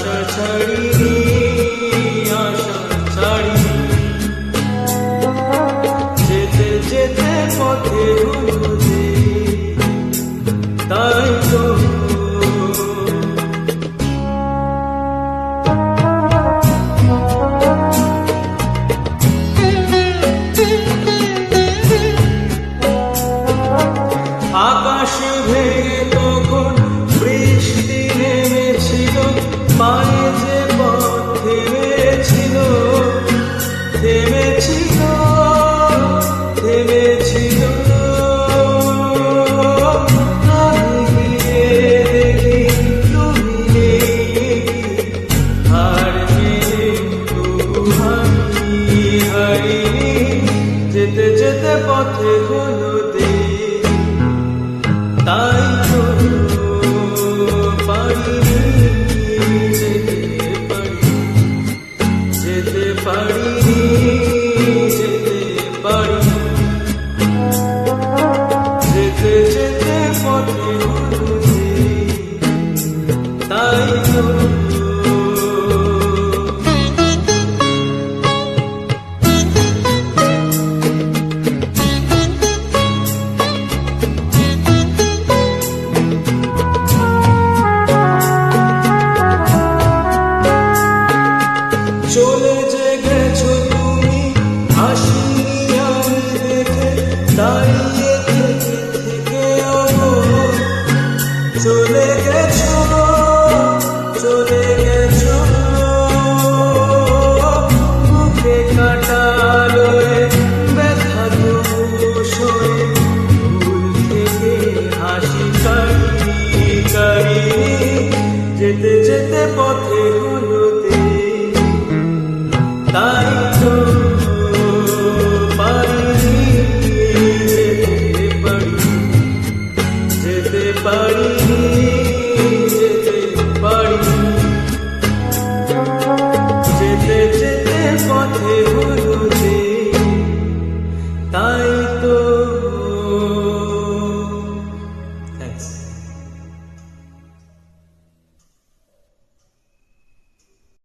আশা ছাড়িনি, আশা ছাড়িনি। যেতে যেতে পথে হলো দেরি, তাই তো আকাশ ভেঙে তখন বৃষ্টি নেমেছিল, পায়ে যে পথ থেমেছিল, থেমেছিল, থেমেছিল। আমি গিয়ে দেখি তুমি নেই, হার মেনে তবু হারিনি, হারিনি। যেতে যেতে পথে হলো দেরি, তাই তো পারিনি, যেতে পারিনি, যেতে পারিনি, যেতে পারিনি। যেতে যেতে পথে হলো দেরি, তাই তো চলে যে গেছো তুমি, আসিনি আমি দেখে, দাঁড়িয়ে থেকে থেকে অমর। চলে গেছো, চলে গেছো, মুখে কাটা লয়ে ব্যথা তবু সয়ে, ভুল থেকে হাসি কারিনি, কারিনি। যেতে যেতে পথে